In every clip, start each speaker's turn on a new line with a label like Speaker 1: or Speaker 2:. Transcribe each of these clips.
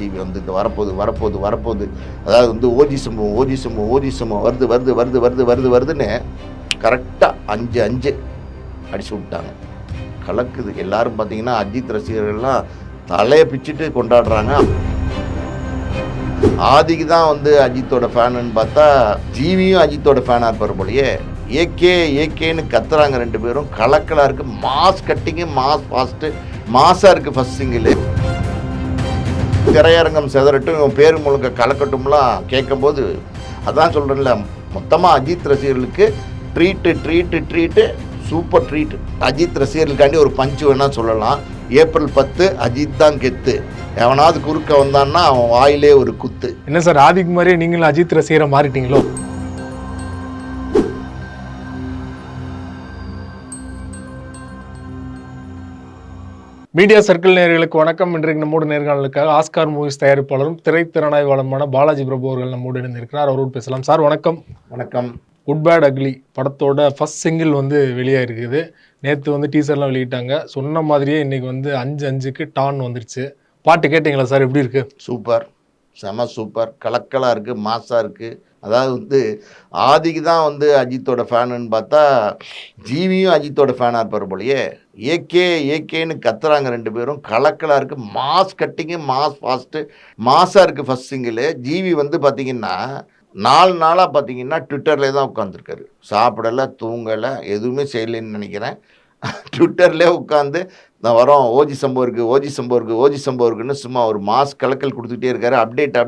Speaker 1: GV வந்து இந்த வரப்போகுது அதாவது வந்து ஓஜி சம்பவம் வருதுன்னு கரெக்டாக 5 அடிச்சு விட்டாங்க. கலக்குது. எல்லாரும் பார்த்தீங்கன்னா அஜித் ரசிகர்கள்லாம் தலையை பிச்சுட்டு கொண்டாடுறாங்க. ஆதிக்கு தான் வந்து அஜித்தோட ஃபேனுன்னு பார்த்தா ஜிவியும் அஜித்தோட ஃபேனாக இருப்பார் போலயே. ஏகேன்னு கத்துறாங்க 2 பேரும். கலக்கலாக இருக்குது. மாஸ் கட்டிங்கு, மாஸ் ஃபாஸ்ட்டு, மாஸாக இருக்குது. ஃபஸ்ட் சிங்கிள் திரையரங்கம் செதறட்டும், இவன் பேர் முழுக்க கலக்கட்டும்லாம் கேட்கும்போது அதான் சொல்கிறேன்ல, மொத்தமாக அஜித் ரசிகர்களுக்கு ட்ரீட்டு சூப்பர் ட்ரீட். அஜித் ரசிகர்களுக்காண்டி ஒரு பஞ்சு வேணால் சொல்லலாம். ஏப்ரல் 10 அஜித் தான் கெத்து. எவனாவது குறுக்க வந்தான்னா அவன் வாயிலே ஒரு குத்து.
Speaker 2: என்ன சார், ஆதிக்கு மாதிரியே நீங்களும் அஜித் ரசிகரை மாறிட்டீங்களோ? மீடியா சர்க்கிள் நேயர்களுக்கு வணக்கம். இன்றைக்கு நம்மோட நேர்காணலுக்காக ஆஸ்கார் மூவிஸ் தயாரிப்பாளரும் திரைத்திறனாய்வாளருமான பாலாஜி பிரபு அவர்கள் நம்மோடு இணைந்திருக்கிறார். அவரோடு பேசலாம். சார் வணக்கம்.
Speaker 1: வணக்கம்.
Speaker 2: குட் பேட் அக்லி படத்தோட ஃபர்ஸ்ட் சிங்கிள் வந்து வெளியாகிருக்குது. நேற்று வந்து டீசர்லாம் வெளியிட்டாங்க. சொன்ன மாதிரியே இன்றைக்கி வந்து 5:05க்கு டான் வந்துருச்சு. பாட்டு கேட்டிங்களா சார்? எப்படி இருக்குது?
Speaker 1: சூப்பர், செம சூப்பர். கலக்கலாக இருக்குது, மாஸாக இருக்குது. அதாவது வந்து ஆதிக்கு தான் வந்து அஜித்தோட ஃபேனுன்னு பார்த்தா ஜிவியும் அஜித்தோட ஃபேனாக இருப்பார் போலயே. ஏகேன்னு கத்துறாங்க 2 பேரும். கலக்கலாக இருக்குது. மாஸ் கட்டிங்கு, மாஸ் ஃபாஸ்ட்டு, மாஸாக இருக்குது. ஃபஸ்ட் சிங்கிள் ஜிவி வந்து பார்த்திங்கன்னா 4 நாளாக பார்த்தீங்கன்னா ட்விட்டர்லேயே தான் உட்காந்துருக்காரு. சாப்பிடலை, தூங்கலை, எதுவுமே செய்யலைன்னு நினைக்கிறேன். ட்விட்டர்லேயே உட்காந்து நான் வரோம், ஓஜி சம்பவம் இருக்குன்னு சும்மா ஒரு மாஸ் கலக்கல் கொடுத்துக்கிட்டே இருக்காரு. அப்டேட்.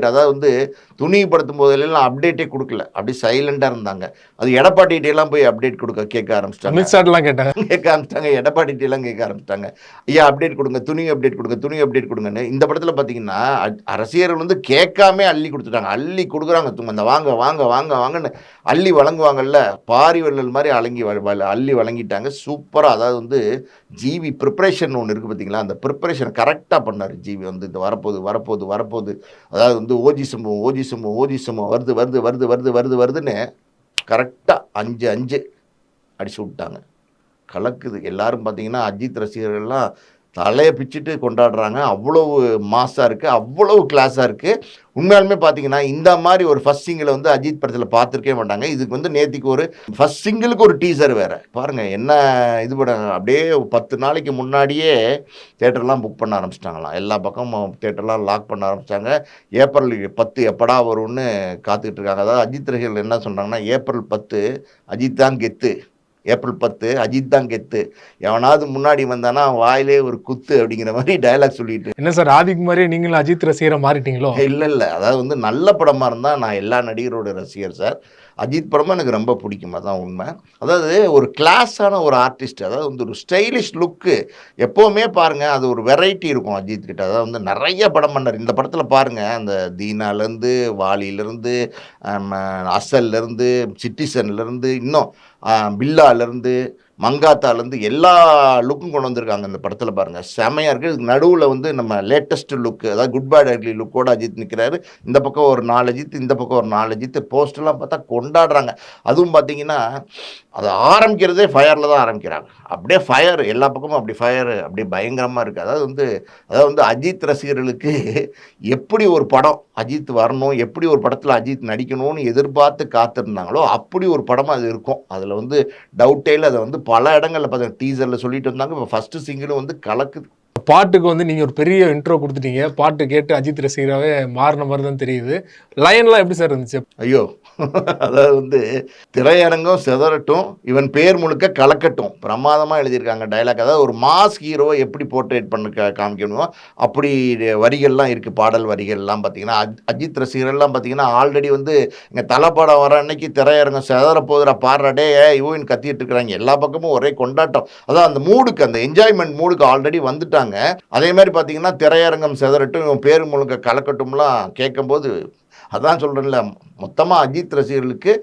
Speaker 1: அதாவது வந்து துணிப்படுத்தும் போதெல்லாம் அப்டேட்டே கொடுக்கல, அப்படி சைலண்டாக இருந்தாங்க. அது எடப்பாடிகிட்டெல்லாம் போய் அப்டேட் கேட்க ஆரம்பிச்சிட்டாங்க. எடப்பாடிகிட்டெல்லாம் கேட்க ஆரம்பிச்சிட்டாங்க. ஐயா அப்டேட் கொடுங்க, துணி அப்டேட் கொடுங்கன்னு. இந்த படத்தில் பார்த்தீங்கன்னா ரசிகர்கள் வந்து கேட்காமே அள்ளி கொடுத்துட்டாங்க. அள்ளி கொடுக்குறாங்க. இந்த வாங்கன்னு அள்ளி வழங்குவாங்கல்ல, பாரி வள்ளல் மாதிரி அள்ளி வழங்கிட்டாங்க. சூப்பராக. அதாவது வந்து ஜிவி ப்ரிப்பரேஷன் ஒன்று இருக்குது பார்த்தீங்களா, அந்த ப்ரிப்பரேஷன் கரெக்டாக பண்ணார் ஜிவி. வந்து இந்த வரப்போகுது அதாவது வந்து ஓஜி சம்பவம் வருதுன்னு கரெக்டாக 5 அடிச்சு விட்டாங்க. கலக்குது. எல்லாரும் பார்த்தீங்கன்னா அஜித் ரசிகர்கள்லாம் தலையை பிச்சுட்டு கொண்டாடுறாங்க. அவ்வளவு மாஸாக இருக்குது, அவ்வளவு கிளாஸாக இருக்குது. உண்மையாலுமே பார்த்தீங்கன்னா இந்த மாதிரி ஒரு ஃபஸ்ட் சிங்கிளை வந்து அஜித் படத்தில் பார்த்துருக்கவே மாட்டாங்க. இதுக்கு வந்து நேற்றுக்கு ஒரு ஃபஸ்ட் சிங்கிளுக்கு ஒரு டீசர் வேறு பாருங்கள். என்ன இது படம், அப்படியே 10 நாளைக்கு முன்னாடியே தேட்டர்லாம் புக் பண்ண ஆரம்பிச்சிட்டாங்களாம். எல்லா பக்கமும் தேட்டர்லாம் லாக் பண்ண ஆரம்பிச்சிட்டாங்க. ஏப்ரல் 10 எப்படா வரும்னு காத்துக்கிட்டு இருக்காங்க. அதாவது அஜித் ரசிகர்கள் என்ன சொல்கிறாங்கன்னா, ஏப்ரல் 10 அஜித் தான் கெத்து. ஏப்ரல் 10 அஜித் தான் கெத்து. எவனாவது முன்னாடி வந்தானா வாயிலே ஒரு குத்து அப்படிங்கிற மாதிரி டயலாக் சொல்லிட்டு.
Speaker 2: என்ன சார், ஆதிக்கு மாதிரியே நீங்களும் அஜித் ரசிகரை மாறிட்டீங்களோ?
Speaker 1: இல்லை. அதாவது வந்து நல்ல படமாக இருந்தால் நான் எல்லா நடிகரோட ரசிகர் சார். அஜித் படமாக எனக்கு ரொம்ப பிடிக்கும், அதான் உண்மை. அதாவது ஒரு கிளாஸான ஒரு ஆர்டிஸ்ட், அதாவது வந்து ஒரு ஸ்டைலிஷ் லுக்கு எப்போவுமே பாருங்கள், அது ஒரு வெரைட்டி இருக்கும் அஜித் கிட்ட. அதாவது வந்து நிறைய படம் பண்ணார். இந்த படத்தில் பாருங்கள், அந்த தீனாலேருந்து, வாலியிலேருந்து, அசல்லேருந்து, சிட்டிசன்லேருந்து, இன்னும் பில்லாலேருந்து, மங்காத்தாலேருந்து எல்லா லுக்கும் கொண்டு வந்திருக்காங்க இந்த படத்தில் பாருங்கள். செமையாக இருக்குது. இதுக்கு நடுவில் வந்து நம்ம லேட்டஸ்ட் லுக்கு, அதாவது குட் பேட் அக்லி லுக்கோட அஜித் நிற்கிறாரு. இந்த பக்கம் ஒரு 4 அஜித், இந்த பக்கம் ஒரு 4 அஜித். போஸ்டெல்லாம் பார்த்தா கொண்டாடுறாங்க. அதுவும் பார்த்தீங்கன்னா அது ஆரம்பிக்கிறதே ஃபயரில் தான் ஆரம்பிக்கிறாங்க. அப்படியே ஃபயர், எல்லா பக்கமும் அப்படி ஃபயர், அப்படியே பயங்கரமாக இருக்குது. அதாவது வந்து அஜித் ரசிகர்களுக்கு எப்படி ஒரு படம் அஜித் வரணும், எப்படி ஒரு படத்தில் அஜித் நடிக்கணும்னு எதிர்பார்த்து காத்திருந்தாங்களோ அப்படி ஒரு படமாக அது இருக்கும். அதில் வந்து டவுட்டே இல்லை. அதை வந்து பல இடங்களில் பார்த்தீங்கன்னா டீசரில் சொல்லிட்டு இருந்தாங்க. இப்போ ஃபஸ்ட்டு சிங்கிளும் வந்து கலக்குது.
Speaker 2: பாட்டுக்கு வந்து நீங்கள் ஒரு பெரிய இன்ட்ரோ கொடுத்துட்டீங்க. பாட்டு கேட்டு அஜித் ரசிகராகவே மாறின மாதிரி தான் தெரியுது. லைன்லாம் எப்படி சார் இருந்துச்சு?
Speaker 1: ஐயோ, அதாவது வந்து திரையரங்கம் செதறட்டும், இவன் பேர் முழுக்க கலக்கட்டும், பிரமாதமாக எழுதியிருக்காங்க டைலாக். அதாவது ஒரு மாஸ் ஹீரோவை எப்படி போர்ட்ரேட் பண்ண காமிக்கணுமோ அப்படி வரிகள்லாம் இருக்குது. பாடல் வரிகள்லாம் பார்த்தீங்கன்னா அஜித் ரசிகர்கள்லாம் பார்த்தீங்கன்னா ஆல்ரெடி வந்து இங்கே தலைப்படம் வர அன்னைக்கு திரையரங்கம் செதற போதுற பாடுறடே யூவின் கத்திட்டு இருக்கிறாங்க. எல்லா பக்கமும் ஒரே கொண்டாட்டம். அதான் அந்த மூடுக்கு, அந்த என்ஜாய்மெண்ட் மூடுக்கு ஆல்ரெடி வந்துட்டாங்க. அதே மாதிரி பார்த்தீங்கன்னா திரையரங்கம் செதறட்டும், இவன் பேர் முழுக்க கலக்கட்டும்லாம் கேட்கும்போது அதான் சொல்கிறேன்ல, மொத்தமாக அஜித் ரசிகர்களுக்கு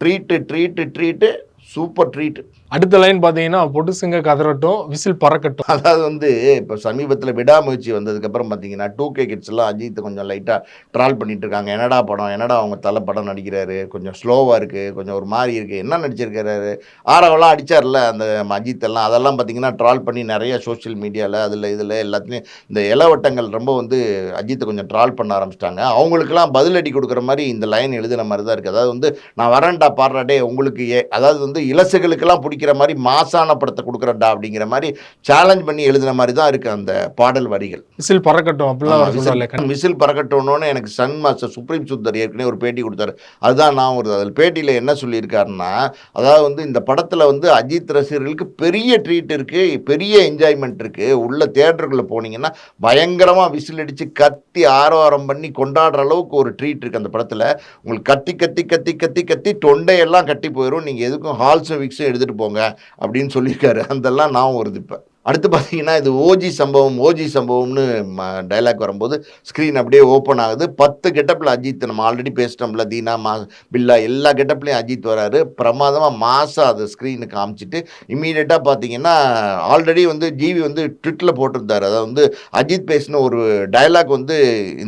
Speaker 1: ட்ரீட்டு சூப்பர் ட்ரீட்.
Speaker 2: அடுத்த லைன் பார்த்தீங்கன்னா, பொடுசுங்க கதறட்டும், விசில் பறக்கட்டும்.
Speaker 1: அதாவது வந்து இப்போ சமீபத்தில் விடாமுயற்சி வந்ததுக்கப்புறம் பார்த்தீங்கன்னா 2K கிட்ஸ் எல்லாம் அஜித் கொஞ்சம் லைட்டாக ட்ரால் பண்ணிட்டு இருக்காங்க. என்னடா படம், என்னடா அவங்க தலை படம் நடிக்கிறாரு, கொஞ்சம் ஸ்லோவாக இருக்குது, கொஞ்சம் ஒரு மாதிரி இருக்குது, என்ன நடிச்சிருக்கிறாரு, ஆரவெல்லாம் அடிச்சார்ல அந்த அஜித் எல்லாம், அதெல்லாம் பார்த்தீங்கன்னா ட்ரால் பண்ணி நிறைய சோஷியல் மீடியாவில் அதில் இதில் எல்லாத்துலேயும் இந்த இளவட்டங்கள் ரொம்ப வந்து அஜித்தை கொஞ்சம் ட்ரால் பண்ண ஆரம்பிச்சிட்டாங்க. அவங்களுக்கெல்லாம் பதிலடி கொடுக்குற மாதிரி இந்த லைன் எழுதின மாதிரி தான் இருக்குது. அதாவது வந்து நான் வரேன்டா பாடுறாடே உங்களுக்கு அதாவது வந்து இலசுகளுக்கெல்லாம் பிடிக்கிற மாதிரி மாசான படத்தை கொடுக்குறேன்டா அப்படிங்கிற மாதிரி சேலஞ்ச் பண்ணி எழுதின மாதிரி தான் இருக்குது அந்த பாடல் வரிகள்.
Speaker 2: விசில் பறக்கட்டும் அப்படிலாம் அவர் சொல்றாரு.
Speaker 1: விசில் பறக்கட்டும்னு எனக்கு சன் மாஸ்டர் சுப்ரீம் சுந்தர் ஏற்கனவே ஒரு பேட்டி கொடுத்தாரு. அதுதான் நான் ஒரு அதில் பேட்டியில் என்ன சொல்லியிருக்காருன்னா, அதாவது வந்து இந்த படத்தில் வந்து அஜித் ரசிகர்களுக்கு பெரிய ட்ரீட் இருக்குது, பெரிய என்ஜாய்மெண்ட் இருக்குது. உள்ள தியேட்டருக்குள்ளே போனீங்கன்னா பயங்கரமாக விசில் அடித்து கத்தி ஆரவாரம் பண்ணி கொண்டாடுற அளவுக்கு ஒரு ட்ரீட் இருக்குது அந்த படத்தில். உங்களுக்கு கத்தி கத்தி கத்தி கத்தி கத்தி தொண்டையெல்லாம் கட்டி போயிடும். நீங்கள் எதுக்கும் ஹால்ஸும் விக்ஸும் எடுத்துகிட்டு போங்க அப்படின்னு சொல்லியிருக்காரு. அதெல்லாம் நான் வருது இப்போ. அடுத்து பார்த்தீங்கன்னா இது ஓஜி சம்பவம்னு டைலாக் வரும்போது ஸ்க்ரீன் அப்படியே ஓப்பன் ஆகுது. 10 கெட்டப்பில் அஜித், நம்ம ஆல்ரெடி பேசிட்டோம்ல, தீனா பில்லா எல்லா கெட்டப்லையும் அஜித் வராரு. பிரமாதமாக மாசாக அது ஸ்க்ரீனுக்கு காமிச்சிட்டு இம்மீடியட்டாக பார்த்தீங்கன்னா ஆல்ரெடி வந்து ஜிவி வந்து ட்விட்டில் போட்டிருந்தார். அதாவது வந்து அஜித் பேசின ஒரு டைலாக் வந்து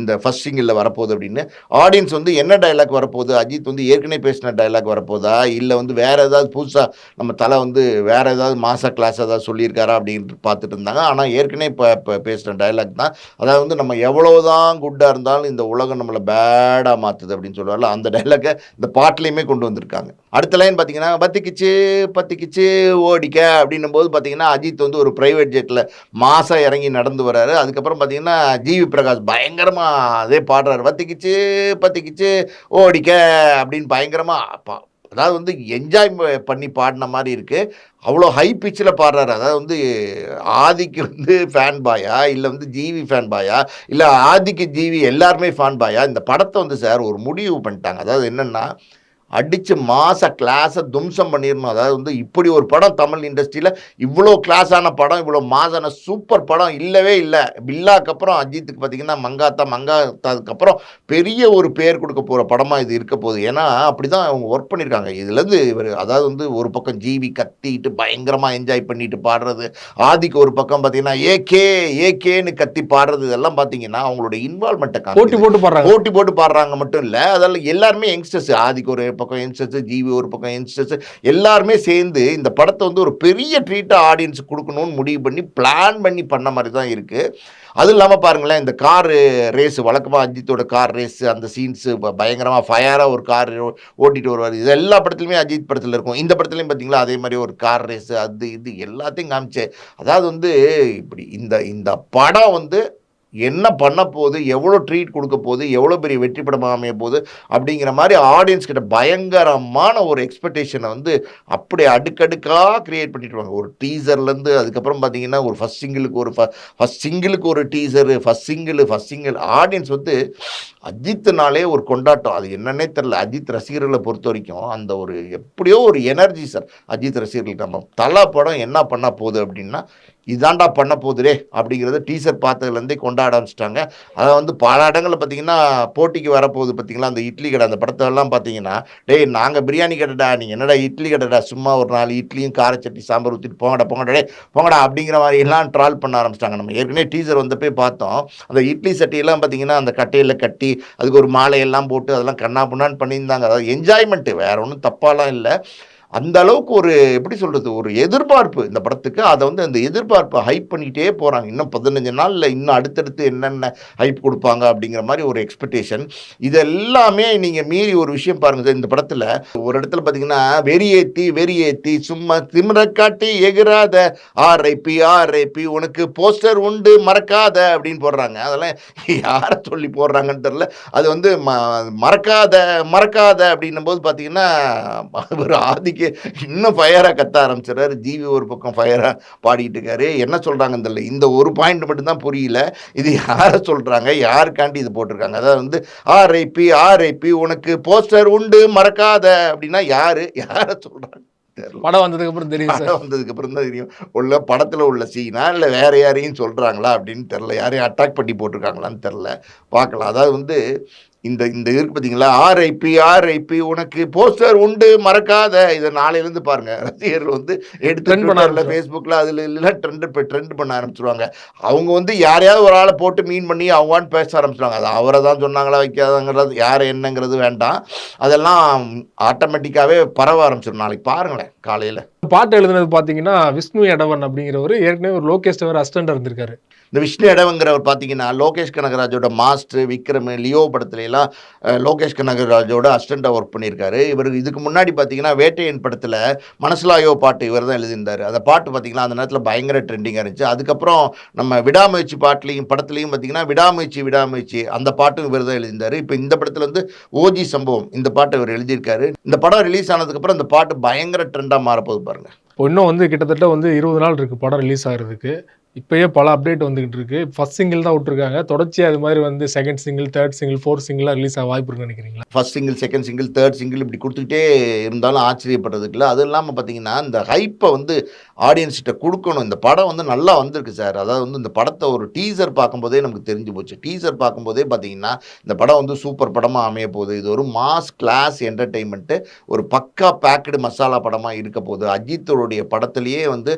Speaker 1: இந்த ஃபர்ஸ்ட் சிங்கிளில் வரப்போகுது அப்படின்னு. ஆடியன்ஸ் வந்து என்ன டைலாக் வரப்போகுது, அஜித் வந்து ஏற்கனவே பேசின டைலாக் வரப்போதா, இல்லை வந்து வேறு ஏதாவது புதுசாக நம்ம தலை வந்து வேறு ஏதாவது மாசா கிளாஸ் ஏதாவது சொல்லியிருக்காரா அப்படின்னு பார்த்துட்டு இருந்தாங்க. ஆனால் ஏற்கனவே இப்போ பேசுகிற டைலாக் தான். அதாவது வந்து நம்ம எவ்வளோதான் குட்டாக இருந்தாலும் இந்த உலகம் நம்மளை பேடாக மாற்றுது அப்படின்னு சொல்லுவார்ல, அந்த டைலாக்கை இந்த பாட்டிலையுமே கொண்டு வந்திருக்காங்க. அடுத்த லைன் பார்த்தீங்கன்னா பத்திக்கிச்சு ஓடிக்க அப்படின்னும் போது பார்த்தீங்கன்னா அஜித் வந்து ஒரு ப்ரைவேட் ஜெட்டில் மாசா இறங்கி நடந்து வர்றாரு. அதுக்கப்புறம் பார்த்தீங்கன்னா ஜிவி பிரகாஷ் பயங்கரமாக அதே பாடுறாரு, பத்திக்கிச்சு ஓடிக்க அப்படின்னு பயங்கரமாக. அதாவது வந்து என்ஜாய் பண்ணி பாடின மாதிரி இருக்குது. அவ்வளோ ஹை பிச்சில் பாடுறாரு. அதாவது வந்து ஆதிக்கு வந்து ஃபேன் பாயா, இல்லை வந்து ஜிவி ஃபேன் பாயா, இல்லை ஆதிக்கு ஜிவி எல்லாருமே ஃபேன் பாயா, இந்த படத்தை வந்து சார் ஒரு முடிவு பண்ணிட்டாங்க. அதாவது என்னென்னா அடித்து மாச கிளாஸை தும்சம் பண்ணிடணும். அதாவது வந்து இப்படி ஒரு படம் தமிழ் இண்டஸ்ட்ரியில் இவ்வளோ கிளாஸான படம், இவ்வளோ மாசான சூப்பர் படம் இல்லவே இல்லை. பில்லாக்கு அப்புறம் அஜித்துக்கு பார்த்திங்கன்னா மங்காத்தாதுக்கப்புறம் பெரிய ஒரு பேர் கொடுக்க போகிற படமாக இது இருக்க போகுது. ஏன்னா அப்படி தான் அவங்க ஒர்க் பண்ணியிருக்காங்க. இதுலேருந்து இவர் அதாவது வந்து ஒரு பக்கம் ஜிவி கத்திட்டு பயங்கரமாக என்ஜாய் பண்ணிட்டு பாடுறது, ஆதிக்கு ஒரு பக்கம் பார்த்திங்கன்னா ஏகேன்னு கத்தி பாடுறது, இதெல்லாம் பார்த்திங்கன்னா அவங்களோட இன்வால்மெண்ட்டை போட்டி போட்டு பாடுறாங்க மட்டும் இல்லை, அதெல்லாம் எல்லாருமே யங்ஸ்டர்ஸ். ஆதிக்கு ஒரு பக்கம் யங்ஸ்டர்ஸ், ஜிவி ஒரு பக்கம் யங்ஸ்டர்ஸ், எல்லாருமே சேர்ந்து இந்த படத்தை வந்து ஒரு பெரிய ட்ரீட்டாக ஆடியன்ஸுக்கு கொடுக்கணும்னு முடிவு பண்ணி பிளான் பண்ணி பண்ண மாதிரி தான் இருக்குது. அதுவும் இல்லாமல் பாருங்களேன், இந்த கார் ரேஸ் வழக்கமாக அஜித்தோட கார் ரேஸ் அந்த சீன்ஸு பயங்கரமாக ஃபயராக ஒரு கார் ஓட்டிகிட்டு வருவார். இது எல்லா படத்துலையுமே அஜித் படத்தில் இருக்கும். இந்த படத்துலையும் பார்த்தீங்களா அதே மாதிரி ஒரு கார் ரேஸு அது இது எல்லாத்தையும் காமிச்சு. அதாவது வந்து இப்படி இந்த படம் வந்து என்ன பண்ண போகுது, எவ்வளோ ட்ரீட் கொடுக்க போகுது, எவ்வளோ பெரிய வெற்றி படமாக அமைய போகுது அப்படிங்கிற மாதிரி ஆடியன்ஸ் கிட்ட பயங்கரமான ஒரு எக்ஸ்பெக்டேஷனை வந்து அப்படியே அடுக்கடுக்காக க்ரியேட் பண்ணிட்டுருவாங்க. ஒரு டீசர்லேருந்து அதுக்கப்புறம் பார்த்தீங்கன்னா ஒரு ஃபஸ்ட் சிங்கிளுக்கு ஒரு டீசரு, ஃபஸ்ட் சிங்கிள் ஆடியன்ஸ் வந்து அஜித்னாலே ஒரு கொண்டாட்டம். அது என்னன்னே தெரில. அஜித் ரசிகர்களை பொறுத்த வரைக்கும் அந்த ஒரு எப்படியோ ஒரு எனர்ஜி சார் அஜித் ரசிகர்களுக்கு. நம்ம தலை படம் என்ன பண்ண போகுது அப்படின்னா இதாண்டா பண்ண போகுதுரே அப்படிங்கிறத டீசர் பார்த்ததுலேருந்தே கொண்டாட ஆரம்பிச்சிட்டாங்க. அதை வந்து பல இடங்களில் பார்த்தீங்கன்னா போட்டிக்கு வரப்போகுது. பார்த்தீங்களா அந்த இட்லி கடை, அந்த படத்தெல்லாம் பார்த்தீங்கன்னா டேய் நாங்கள் பிரியாணி கடைடா, நீங்கள் என்னடா இட்லி கடைடா, சும்மா ஒரு 4 இட்லியும் காரச்சட்டி சாம்பார் ஊற்றிட்டு போங்கடா அப்படிங்கிற மாதிரி எல்லாம் ட்ரால் பண்ண ஆரம்பிச்சிட்டாங்க. நம்ம ஏற்கனவே டீசர் வந்தப்பே பார்த்தோம். அந்த இட்லி சட்டியெல்லாம் பார்த்தீங்கன்னா அந்த கட்டையில் கட்டி அதுக்கு ஒரு மாலையெல்லாம் போட்டு அதெல்லாம் கண்ணா புண்ணான்னு பண்ணியிருந்தாங்க. அதாவது என்ஜாய்மெண்ட்டு, வேறு ஒன்றும் தப்பாலாம் இல்லை. அந்த அளவுக்கு ஒரு எப்படி சொல்கிறது, ஒரு எதிர்பார்ப்பு இந்த படத்துக்கு. அதை வந்து அந்த எதிர்பார்ப்பை ஹைப் பண்ணிகிட்டே போகிறாங்க. இன்னும் 15 நாளில் இன்னும் அடுத்தடுத்து என்னென்ன ஹைப் கொடுப்பாங்க அப்படிங்கிற மாதிரி ஒரு எக்ஸ்பெக்டேஷன். இதெல்லாமே நீங்கள் மீறி ஒரு விஷயம் பாருங்கள். இந்த படத்தில் ஒரு இடத்துல பார்த்தீங்கன்னா வெறி ஏற்றி சும்மா திமிர காட்டி எகிராத ஆர்ஐபி உனக்கு போஸ்டர் உண்டு மறக்காத அப்படின்னு போடுறாங்க. அதெல்லாம் யாரை சொல்லி போடுறாங்கன்னு தெரில. அது வந்து மறக்காத அப்படின்னும் போது பார்த்தீங்கன்னா ஒரு ஆதிக்கு இன்னும் ஃபயராக கத்த ஆரம்பிச்சிடறாரு. ஜிவி ஒரு பக்கம் ஃபயராக பாடிட்டு இருக்காரு. என்ன சொல்கிறாங்கன்னு தெரியல. இந்த ஒரு பாயிண்ட் மட்டும்தான் புரியல. இது யாரை சொல்கிறாங்க, யாருக்காண்டி இது போட்டிருக்காங்க? அதாவது வந்து ஆர்ஐபி உனக்கு போஸ்டர் உண்டு மறக்காத அப்படின்னா யாரை சொல்கிறாங்க?
Speaker 2: படம் வந்ததுக்கு அப்புறம் தெரியும்.
Speaker 1: படம் வந்ததுக்கு அப்புறம் தான் தெரியும். உள்ள படத்தில் உள்ள சீனா இல்லை வேற யாரையும் சொல்கிறாங்களா அப்படின்னு தெரில. யாரையும் அட்டாக் பண்ணி போட்டிருக்காங்களான்னு தெரில. பார்க்கலாம். அதாவது வந்து இந்த இந்த இருக்கு பார்த்தீங்களா, ஆர்ஐபி உனக்கு போஸ்டர் உண்டு மறக்காத. இதை நாளையிலேருந்து பாருங்க, ரசிகர்கள் வந்து எடுத்து
Speaker 2: ட்ரெண்ட் பண்ண
Speaker 1: ட்விட்டரில்,
Speaker 2: ஆரம்பிச்சோம்.
Speaker 1: ஃபேஸ்புக்கில் அதில் இல்லைன்னா ட்ரெண்ட் பண்ண ஆரம்பிச்சிருவாங்க. அவங்க வந்து யாரையாவது ஒரு ஆளை போட்டு மீன் பண்ணி அவங்கன்னு பேச ஆரம்பிச்சிடுவாங்க. அது அவரை தான் சொன்னாங்களா வைக்காதங்கிறது யார் என்னங்கிறது வேண்டாம். அதெல்லாம் ஆட்டோமேட்டிக்காகவே பரவ ஆரம்பிச்சிடும். நாளைக்கு பாருங்களேன் காலையில்.
Speaker 2: பாட்டு எழுதுனது பார்த்தீங்கன்னா விஷ்ணு எடவன் அப்படிங்கிறவர் ஏற்கனவே ஒரு லோகேஷ் அவர் அசிஸ்டண்டா இருந்திருக்காரு.
Speaker 1: இந்த விஷ்ணு எடவங்கிறவர் பார்த்தீங்கன்னா, லோகேஷ் கனகராஜோட மாஸ்டர், விக்ரம், லியோ படத்துலலாம் லோகேஷ் கனகராஜோட அசிஸ்டண்டா ஒர்க் பண்ணியிருக்காரு. இவர் இதுக்கு முன்னாடி பார்த்தீங்கன்னா, வேட்டையன் படத்தில் மனசுலாயோ பாட்டு இவர் தான் எழுதியிருந்தார். அந்த பாட்டு பார்த்தீங்கன்னா, அந்த நேரத்தில் பயங்கர ட்ரெண்டிங்காக இருந்துச்சு. அதுக்கப்புறம் நம்ம விடாமுயற்சி படத்துலையும் பார்த்தீங்கன்னா, விடாமுயற்சி அந்த பாட்டும் இவர் தான் எழுதியிருந்தார். இப்போ இந்த படத்தில் வந்து ஓஜி சம்பவம் இந்த பாட்டை இவர் எழுதியிருக்காரு. இந்த படம் ரிலீஸ் ஆனதுக்கப்புறம் இந்த பாட்டு பயங்கர ட்ரெண்டாக மாறப்போகுது பாருங்க.
Speaker 2: இப்போ இன்னும் வந்து கிட்டத்தட்ட வந்து 20 நாள் இருக்குது படம் ரிலீஸ் ஆகிறதுக்கு. இப்போயே பல அப்டேட் வந்துகிட்டு இருக்கு. ஃபர்ஸ்ட் சிங்கிள் தான் விட்டுருக்காங்க. தொடர்ச்சியாக அது மாதிரி வந்து second single, third single, fourth சிங்கிளாக ரிலீஸ் ஆக வாய்ப்பு இருக்குன்னு நினைக்கிறீங்களா?
Speaker 1: First single, second single, third single இப்படி கொடுத்துக்கிட்டே இருந்தாலும் ஆச்சரியப்படுறதுக்கு இல்லை. அது இல்லாமல் பார்த்தீங்கன்னா, இந்த ஹைப்பை வந்து ஆடியன்ஸ்கிட்ட கொடுக்கணும். இந்த படம் வந்து நல்லா வந்திருக்கு சார். அதாவது வந்து இந்த படத்தை ஒரு டீசர் பார்க்கும்போதே நமக்கு தெரிஞ்சு போச்சு. டீசர் பார்க்கும்போதே பார்த்தீங்கன்னா, இந்த படம் வந்து சூப்பர் படமாக அமைய போகுது. இது ஒரு மாஸ் கிளாஸ் என்டர்டெயின்மெண்ட்டு, ஒரு பக்கா பேக்கடு மசாலா படமாக இருக்க போகுது. அஜித்தோடைய படத்துலேயே வந்து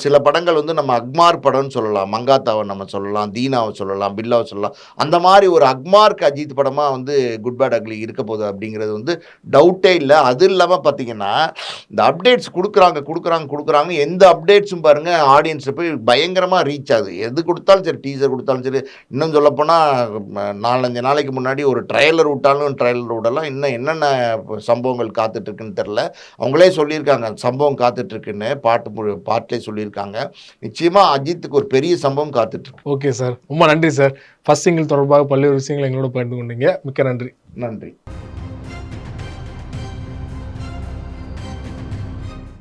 Speaker 1: சில படங்கள் வந்து நம்ம அக்மார் படம்னு சொல்லலாம். மங்காத்தாவை நம்ம சொல்லலாம், தீனாவை சொல்லலாம், பில்லாவை சொல்லலாம். அந்த மாதிரி ஒரு அக்மார்க் அஜித் படமாக வந்து குட் பேட் அக்லி இருக்க போகுது அப்படிங்கிறது வந்து டவுட்டே இல்லை. அது இல்லாமல் பார்த்தீங்கன்னா, இந்த அப்டேட்ஸ் கொடுக்குறாங்க. எந்த அப்டேட்ஸும் பாருங்க ஆடியன்ஸை போய் பயங்கரமாக ரீச் ஆகுது. எது கொடுத்தாலும் சரி, டீசர் கொடுத்தாலும் சரி, இன்னும் சொல்லப்போனால் 4-5 நாளைக்கு முன்னாடி ஒரு ட்ரைலர் விட்டாலும் ட்ரைலர் விடலாம். இன்னும் என்னென்ன சம்பவங்கள் காத்துட்ருக்குன்னு தெரில. அவங்களே சொல்லியிருக்காங்க சம்பவம் காத்துட்ருக்குன்னு, பாட்டிலே சொல்லியிருக்காங்க. நிச்சயமாக அஜித்துக்கு ஒரு பெரிய சம்பவம் காத்துட்ருக்கு.
Speaker 2: ஓகே சார், ரொம்ப நன்றி சார். ஃபர்ஸ்ட் சிங்கிள் தொடர்பாக பல்வேறு விஷயங்களை எங்களோட பகிர்ந்து கொண்டீங்க. மிக்க நன்றி.
Speaker 1: நன்றி.